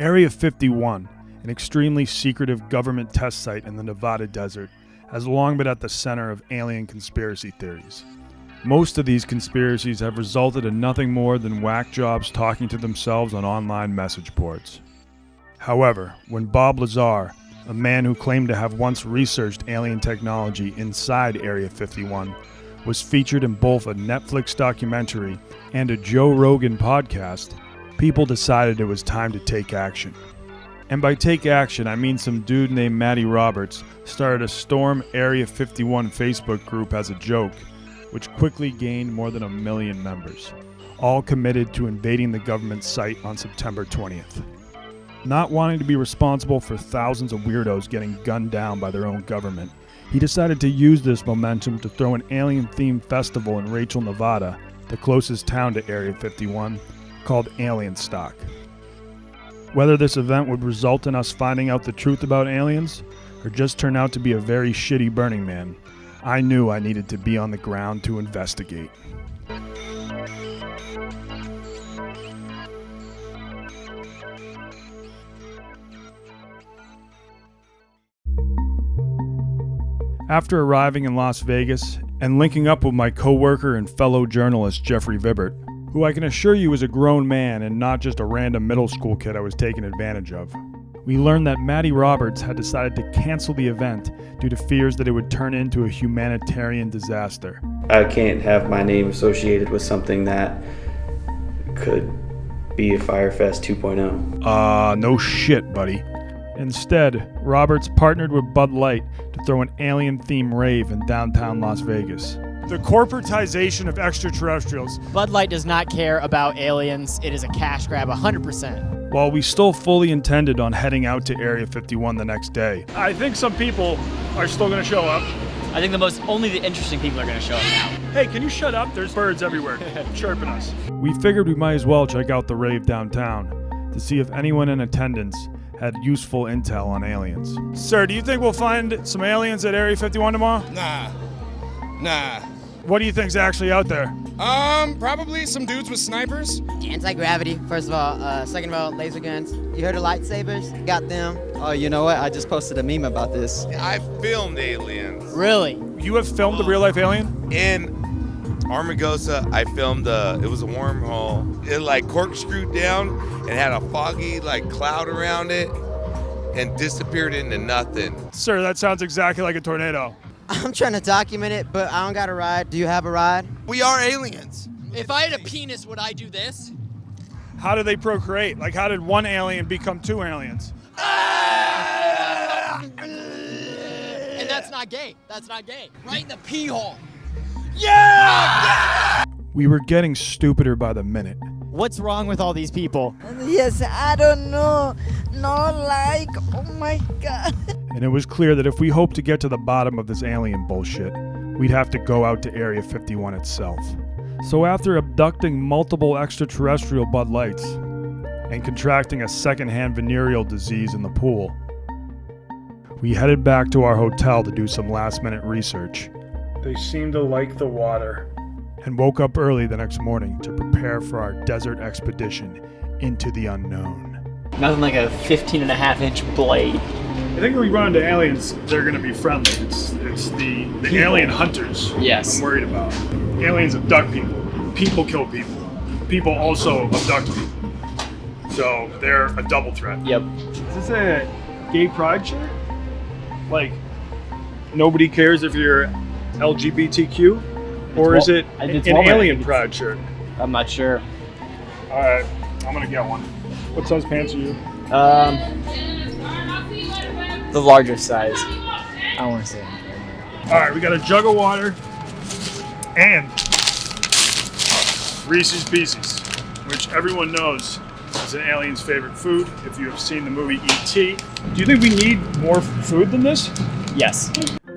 Area 51, an extremely secretive government test site in the Nevada desert, has long been at the center of alien conspiracy theories. Most of these conspiracies have resulted in nothing more than whack jobs talking to themselves on online message boards. However, when Bob Lazar, a man who claimed to have once researched alien technology inside Area 51, was featured in both a Netflix documentary and a Joe Rogan podcast, people decided it was time to take action. And by take action, I mean some dude named Matty Roberts started a Storm Area 51 Facebook group as a joke, which quickly gained more than 1 million members, all committed to invading the government site on September 20th. Not wanting to be responsible for thousands of weirdos getting gunned down by their own government, he decided to use this momentum to throw an alien-themed festival in Rachel, Nevada, the closest town to Area 51, called Alien Stock. Whether this event would result in us finding out the truth about aliens, or just turn out to be a very shitty Burning Man, I knew I needed to be on the ground to investigate. After arriving in Las Vegas and linking up with my co-worker and fellow journalist Jeffrey Vibert, who I can assure you is a grown man and not just a random middle school kid I was taking advantage of, we learned that Matty Roberts had decided to cancel the event due to fears that it would turn into a humanitarian disaster. I can't have my name associated with something that could be a Firefest 2.0. No shit, buddy. Instead, Roberts partnered with Bud Light to throw an alien-themed rave in downtown Las Vegas. The corporatization of extraterrestrials. Bud Light does not care about aliens. It is a cash grab, 100%. While we still fully intended on heading out to Area 51 the next day, I think some people are still going to show up. I think only the interesting people are going to show up now. Hey, can you shut up? There's birds everywhere chirping us. We figured we might as well check out the rave downtown to see if anyone in attendance had useful intel on aliens. Sir, do you think we'll find some aliens at Area 51 tomorrow? Nah. What do you think's actually out there? Probably some dudes with snipers. Anti-gravity, first of all. Second of all, laser guns. You heard of lightsabers? Got them. Oh, you know what? I just posted a meme about this. I filmed aliens. Really? You have filmed a real-life alien? In Armagosa, I filmed it was a wormhole. It like corkscrewed down and had a foggy cloud around it and disappeared into nothing. Sir, that sounds exactly like a tornado. I'm trying to document it, but I don't got a ride. Do you have a ride? We are aliens. If I had a penis, would I do this? How do they procreate? How did one alien become two aliens? And that's not gay. That's not gay. Right in the pee hole. Yeah! We were getting stupider by the minute. What's wrong with all these people? Yes, I don't know. Oh my God. And it was clear that if we hoped to get to the bottom of this alien bullshit, we'd have to go out to Area 51 itself. So after abducting multiple extraterrestrial Bud Lights and contracting a secondhand venereal disease in the pool, we headed back to our hotel to do some last-minute research. They seemed to like the water, and woke up early the next morning to prepare for our desert expedition into the unknown. Nothing like a 15.5-inch blade. I think when we run into aliens, they're going to be friendly. It's the alien hunters Yes. I'm worried about. Aliens abduct people. People kill people. People also abduct people. So they're a double threat. Yep. Is this a gay pride shirt? Nobody cares if you're LGBTQ? Or is it an alien pride shirt? I'm not sure. Alright, I'm going to get one. What size pants are you? The largest size. I don't want to say anything. Alright, we got a jug of water and Reese's Pieces, which everyone knows is an alien's favorite food if you have seen the movie E.T. Do you think we need more food than this? Yes.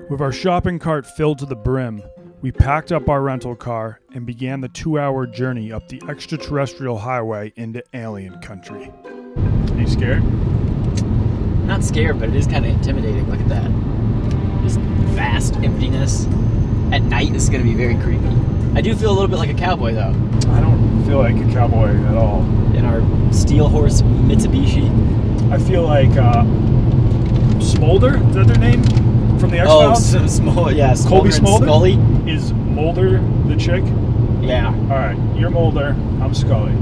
With our shopping cart filled to the brim, we packed up our rental car and began the 2-hour journey up the extraterrestrial highway into alien country. Are you scared? Not scared, but it is kind of intimidating. Look at that. Just vast emptiness. At night, this is going to be very creepy. I do feel a little bit like a cowboy, though. I don't feel like a cowboy at all. In our steel horse Mitsubishi. I feel like Smolder, is that their name? From the X-Files? Oh, small, yeah. Colby Smolder Smolder? and Scully. Is Mulder the chick? Yeah. Alright, you're Mulder, I'm Scully.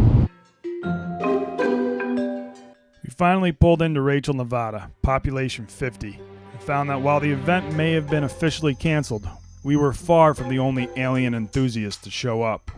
We finally pulled into Rachel, Nevada, population 50, and found that while the event may have been officially canceled, we were far from the only alien enthusiasts to show up.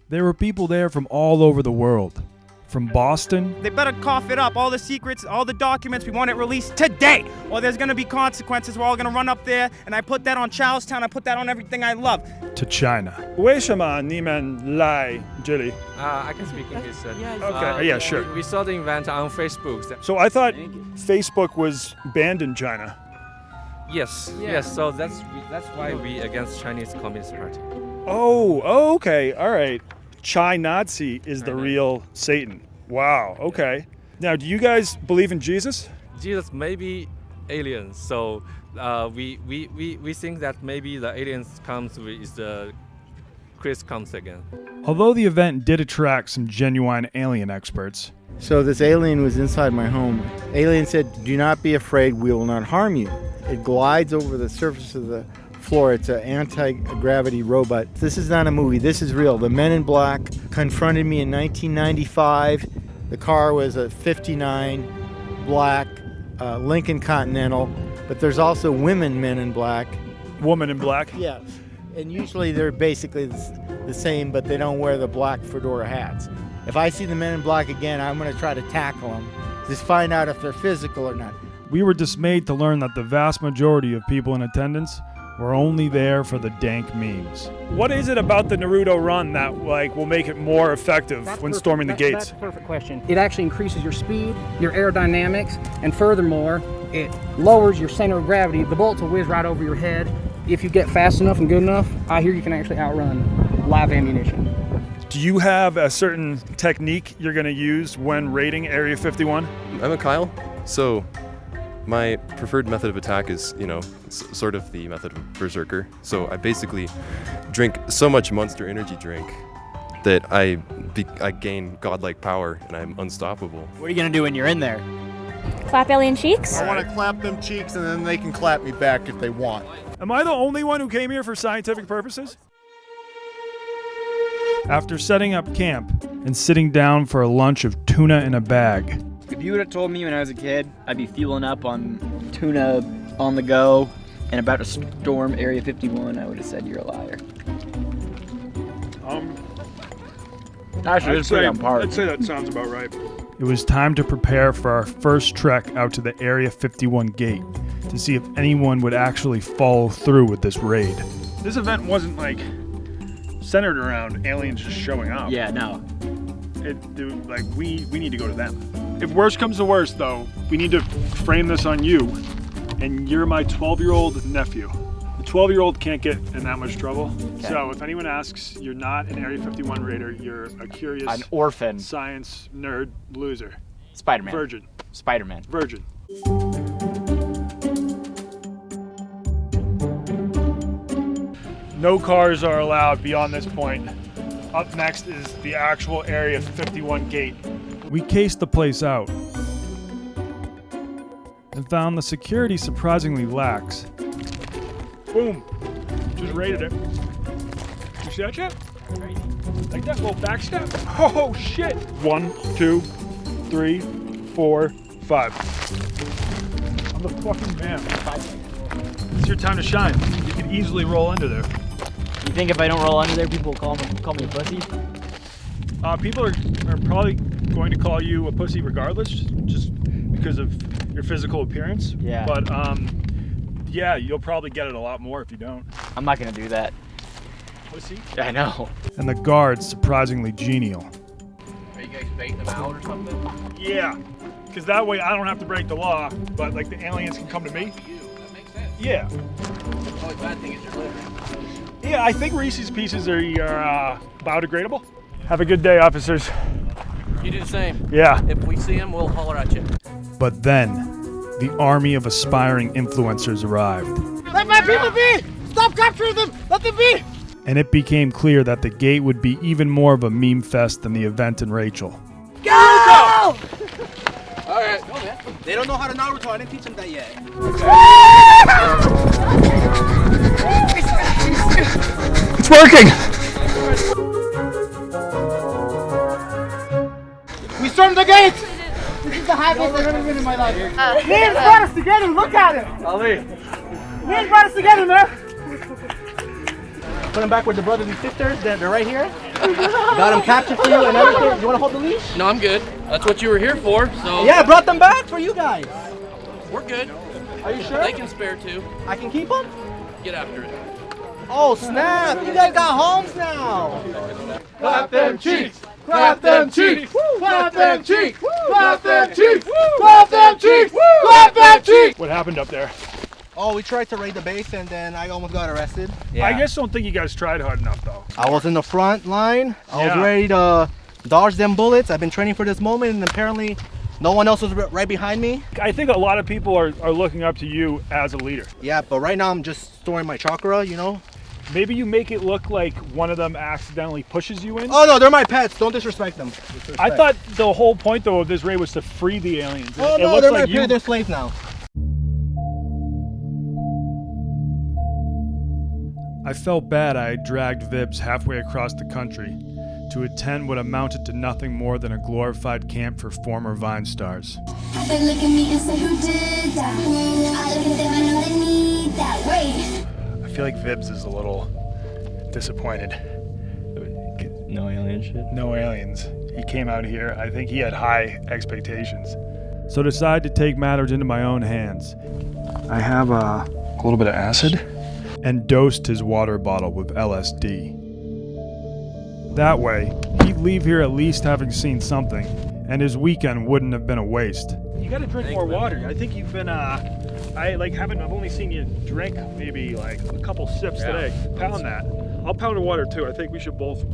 There were people there from all over the world. From Boston, They better cough it up. All the secrets, all the documents, we want it released today. Or there's gonna be consequences. We're all gonna run up there, and I put that on Charlestown. I put that on everything I love. to China. 为什么你们来这里? I can speak English. Okay, yeah, sure. We saw the event on Facebook. So I thought Facebook was banned in China. Yes. So that's why we against Chinese Communist Party. Oh, okay, all right. Chai Nazi is the real Satan. Wow, okay. Now, do you guys believe in Jesus? Jesus may be aliens, so we think that maybe the aliens comes with the Christ comes again. Although the event did attract some genuine alien experts, So this alien was inside my home. Alien said, "Do not be afraid, we will not harm you." It glides over the surface of the floor. It's an anti-gravity robot. This is not a movie, this is real. The Men in Black confronted me in 1995. The car was a 59 black Lincoln Continental, but there's also women Men in Black. Woman in black? Yeah, and usually they're basically the same, but they don't wear the black fedora hats. If I see the Men in Black again, I'm going to try to tackle them, just find out if they're physical or not. we were dismayed to learn that the vast majority of people in attendance were only there for the dank memes. What is it about the Naruto run that will make it more effective when storming the gates? That's a perfect question. It actually increases your speed, your aerodynamics, and furthermore, it lowers your center of gravity. The bullets will whiz right over your head. If you get fast enough and good enough, I hear you can actually outrun live ammunition. Do you have a certain technique you're going to use when raiding Area 51? I'm a Kyle, so my preferred method of attack is, sort of the method of Berserker. So I basically drink so much Monster Energy drink that I gain godlike power and I'm unstoppable. What are you gonna do when you're in there? Clap alien cheeks? I want to clap them cheeks and then they can clap me back if they want. Am I the only one who came here for scientific purposes? After setting up camp and sitting down for a lunch of tuna in a bag, If you would have told me when I was a kid I'd be fueling up on tuna on the go and about to storm Area 51, I would have said you're a liar. Actually, it's pretty on par. I'd say that sounds about right. it was time to prepare for our first trek out to the Area 51 gate to see if anyone would actually follow through with this raid. This event wasn't centered around aliens just showing up. Yeah, no. We need to go to them. If worst comes to worst, though, we need to frame this on you, and you're my 12-year-old nephew. The 12-year-old can't get in that much trouble. Okay. So if anyone asks, you're not an Area 51 raider. You're a curious An orphan. science nerd loser. Spider-Man. Virgin. Spider-Man. Virgin. No cars are allowed beyond this point. Up next is the actual Area 51 gate. We cased the place out and found the security surprisingly lax. Boom. Just raided it. You see that shit? Like that little back step? Oh shit! 1, 2, 3, 4, 5. I'm the fucking man. It's your time to shine. You can easily roll under there. You think if I don't roll under there, people will call me a pussy? People are probably going to call you a pussy regardless, just because of your physical appearance. Yeah. But yeah, you'll probably get it a lot more if you don't. I'm not gonna do that. Pussy? Yeah, I know. And the guards surprisingly genial. Are you guys baiting them out or something? Yeah, because that way I don't have to break the law, but the aliens can come to me. That makes sense. Yeah. The only bad thing is you're littering. Yeah, I think Reese's Pieces are biodegradable. Have a good day, officers. You do the same. Yeah. If we see them, we'll holler at you. But then, the army of aspiring influencers arrived. Let my people be! Stop capturing them! Let them be! and it became clear that the gate would be even more of a meme fest than the event in Rachel. Go! All right. Go, man. They don't know how to Naruto. I didn't teach them that yet. It's working! We stormed the gate! This is the happiest I've ever been in my life. Man brought us together. Look at him. Ali. Man brought us together, man. Put them back with the brothers and sisters. They're right here. Got them captured for you and everything. You want to hold the leash? No, I'm good. That's what you were here for, so... Yeah, I brought them back for you guys. We're good. Are you sure? They can spare two. I can keep them? Get after it. Oh, snap. You guys got homes now. Clap them cheeks! Clap them cheeks! Clap them cheeks! Clap them cheeks! Clap them cheeks! Clap them cheeks! What happened up there? Oh, we tried to raid the base and then I almost got arrested. I just don't think you guys tried hard enough, though. I was in the front line. I was ready to dodge them bullets. I've been training for this moment and apparently no one else was right behind me. I think a lot of people are looking up to you as a leader. Yeah, but right now I'm just storing my chakra, you know? Maybe you make it look like one of them accidentally pushes you in. Oh no, they're my pets. Don't disrespect them. I thought the whole point though of this raid was to free the aliens. Oh It no, looks they're like my pets. They're slaves now. I felt bad I had dragged Vibs halfway across the country to attend what amounted to nothing more than a glorified camp for former Vine stars. They look at me and say, who did that? I look at them, I know they need that. Wait. I feel like Vibs is a little disappointed. No alien shit? No aliens. He came out here, I think he had high expectations. So decided to take matters into my own hands. I have a little bit of acid and dosed his water bottle with LSD. That way, he'd leave here at least having seen something, and his weekend wouldn't have been a waste. You gotta drink more water. I think you've been, I've only seen you drink maybe like a couple sips today. Pound that. I'll pound the water too. I think we should both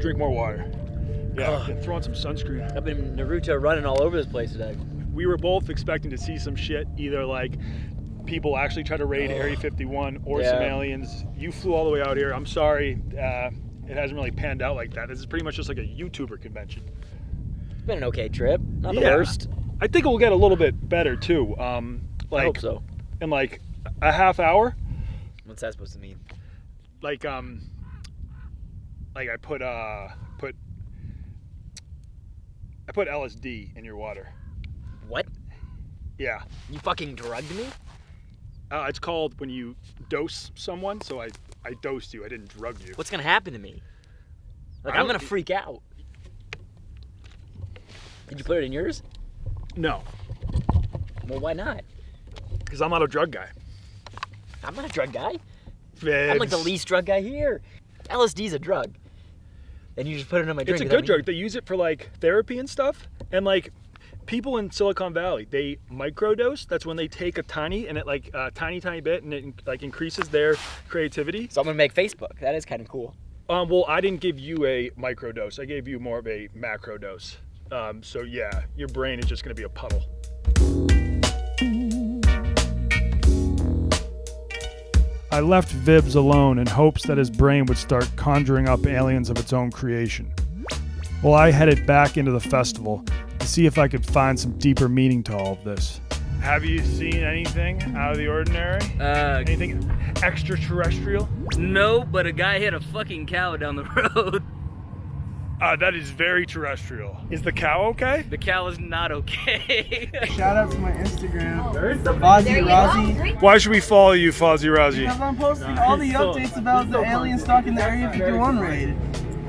drink more water. Yeah, and throw on some sunscreen. I've been Naruto running all over this place today. We were both expecting to see some shit, either like people actually try to raid Area 51 or some aliens. You flew all the way out here. I'm sorry, it hasn't really panned out like that. This is pretty much just like a YouTuber convention. It's been an okay trip, not the worst. I think it will get a little bit better too. I hope so. In like a half hour. What's that supposed to mean? Like I put LSD in your water. What? Yeah. You fucking drugged me? It's called when you dose someone, so I dosed you, I didn't drug you. What's gonna happen to me? Like, I'm gonna freak out. Did you put it in yours? No. Well, why not? Because I'm not a drug guy. I'm not a drug guy. Vibs. I'm like the least drug guy here. LSD's a drug. And you just put it in my drink. It's a good drug. They use it for like therapy and stuff. And like people in Silicon Valley, they microdose. That's when they take a tiny and it like a tiny bit and it like increases their creativity. So I'm gonna make Facebook. That is kind of cool. Well, I didn't give you a microdose. I gave you more of a macro dose. So yeah, your brain is just gonna be a puddle. I left Vibs alone in hopes that his brain would start conjuring up aliens of its own creation. Well, I headed back into the festival to see if I could find some deeper meaning to all of this. Have you seen anything out of the ordinary? Anything extraterrestrial? No, but a guy hit a fucking cow down the road. That is very terrestrial. Is the cow okay? The cow is not okay. Shout out to my Instagram, Fozzie Rozzy. Why should we follow you, Fozzie Rozzy? Because I'm posting all the updates about the alien stock in the Area 51 raid.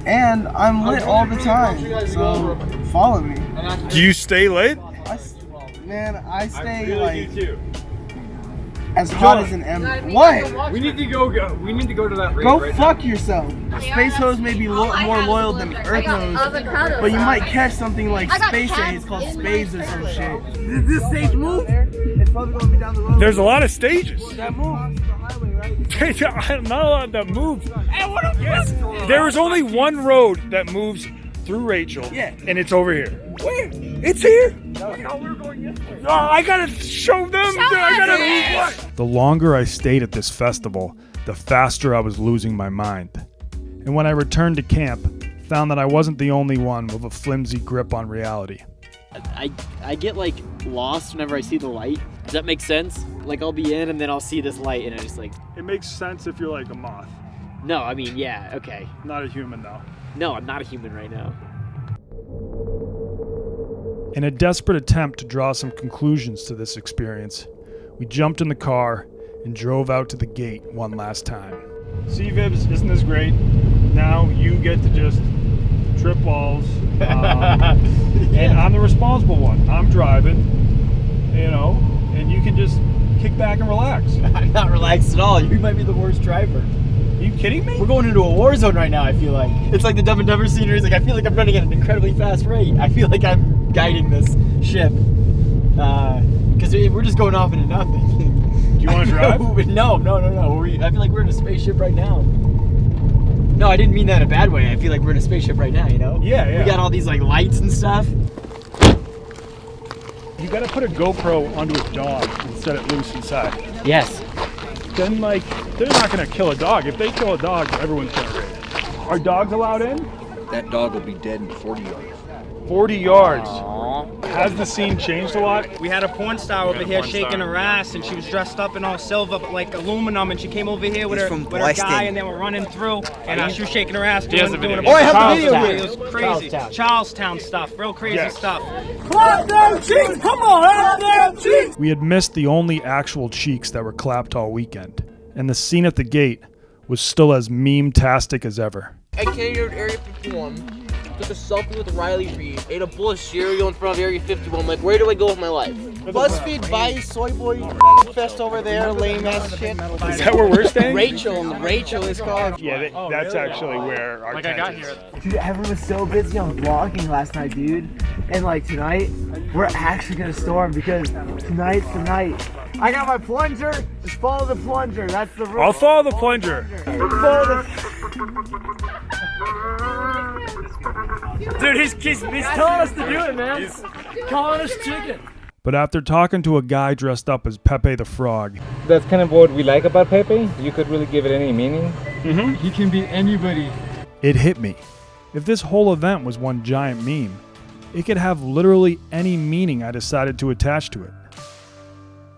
And I'm lit all the time, so follow me. Do you stay lit? I stay like as hot as an ember. What? We need to go to that raid. Go fuck yourself. Space Hose may be more loyal than Earth Hose, but you might catch something like Space AIDS called Spades or some shit. Does this stage move? It's probably going to be down the road. There's a lot of stages. That moves. The highway, right? Not a lot that moves. Yes. There is only one road that moves through Rachel, and it's over here. Where? It's here. We're going this way. I gotta show them. I gotta move. The longer I stayed at this festival, the faster I was losing my mind. And when I returned to camp, found that I wasn't the only one with a flimsy grip on reality. I get like lost whenever I see the light. Does that make sense? Like I'll be in and then I'll see this light and I just like... It makes sense if you're like a moth. No, I mean, yeah, okay. Not a human though. No, I'm not a human right now. In a desperate attempt to draw some conclusions to this experience, we jumped in the car and drove out to the gate one last time. See, Vibs, isn't this great? Now you get to just trip balls. And I'm the responsible one. I'm driving, you know, and you can just kick back and relax. I'm not relaxed at all. You might be the worst driver. Are you kidding me? We're going into a war zone right now, I feel like. It's like the Dumb and Dumber scenery. Like, I feel like I'm running at an incredibly fast rate. I feel like I'm guiding this ship. Because we're just going off into nothing. Do you want to drive? No. I feel like we're in a spaceship right now. No, I didn't mean that in a bad way. I feel like we're in a spaceship right now, you know? Yeah. We got all these like lights and stuff. You gotta put a GoPro onto a dog and set it loose inside. Yes. Then like, they're not gonna kill a dog. If they kill a dog, everyone's gonna raid. Are dogs allowed in? That dog will be dead in 40 yards. 40 yards. Aww. Has the scene changed a lot? We had a porn star over here shaking her ass, and she was dressed up in all silver, but like aluminum, and she came over here with her guy, and they were running through, and she was shaking her ass, doing a video. Oh, I have the video here. It was crazy. Charlestown stuff, real crazy stuff. Clap them cheeks! Come on, clap them cheeks! We had missed the only actual cheeks that were clapped all weekend, and the scene at the gate was still as meme-tastic as ever. I came here to Area 51. Took a selfie with Riley Reid, ate a bowl of cereal in front of Area 51. Like, where do I go with my life? BuzzFeed Vice, Soy Boy Fest over there, lame ass shit. Is that where we're staying? Rachel is called. Yeah, that's actually where our tent is. Dude, everyone was so busy on vlogging last night, dude. And like tonight, we're actually gonna storm because tonight's the night. I got my plunger. Just follow the plunger. That's the rule. I'll follow the plunger. Dude, he's telling us to do it, man. He's calling us chicken. But after talking to a guy dressed up as Pepe the Frog, that's kind of what we like about Pepe. You could really give it any meaning. Mm-hmm. He can be anybody. it hit me. If this whole event was one giant meme, it could have literally any meaning I decided to attach to it.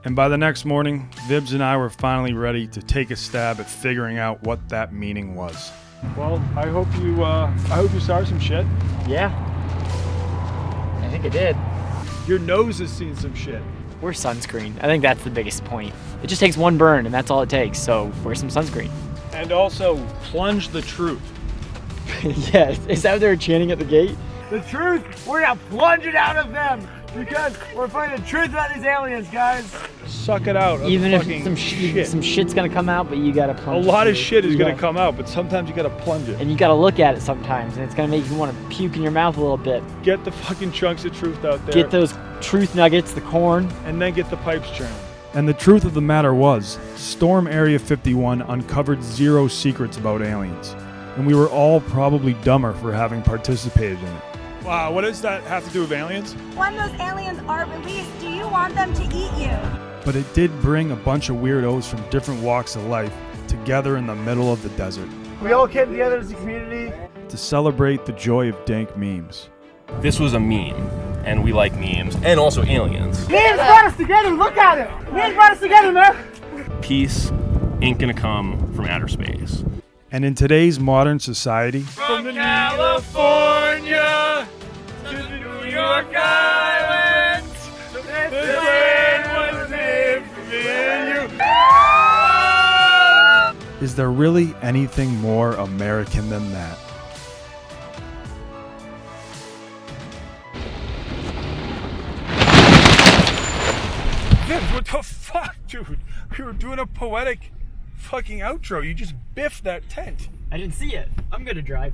And by the next morning, Vibs and I were finally ready to take a stab at figuring out what that meaning was. Well, I hope you saw some shit. Yeah. I think it did. Your nose has seen some shit. Wear sunscreen. I think that's the biggest point. It just takes one burn and that's all it takes, so wear some sunscreen. And also, plunge the truth. Yes, is that what they were chanting at the gate? The truth, we're gonna plunge it out of them because we're finding the truth about these aliens, guys. Suck it out. Even if some shit's gonna come out, but you gotta plunge it. A lot of shit is gonna come out, but sometimes you gotta plunge it. And you gotta look at it sometimes, and it's gonna make you want to puke in your mouth a little bit. Get the fucking chunks of truth out there. Get those truth nuggets, the corn. And then get the pipes churned. And the truth of the matter was, Storm Area 51 uncovered 0 secrets about aliens. And we were all probably dumber for having participated in it. Wow, what does that have to do with aliens? When those aliens are released, do you want them to eat you? But it did bring a bunch of weirdos from different walks of life together in the middle of the desert We all came together as a community to celebrate the joy of dank memes. This was a meme, and we like memes, and also aliens. Memes brought us together, look at it! Memes brought us together, man! Peace ain't gonna come from outer space. And in today's modern society, From California to the New York Islands, the land was made for me and you. is there really anything more American than that? What the fuck, dude? We were doing a poetic fucking outro. You just biffed that tent. I didn't see it. I'm gonna drive.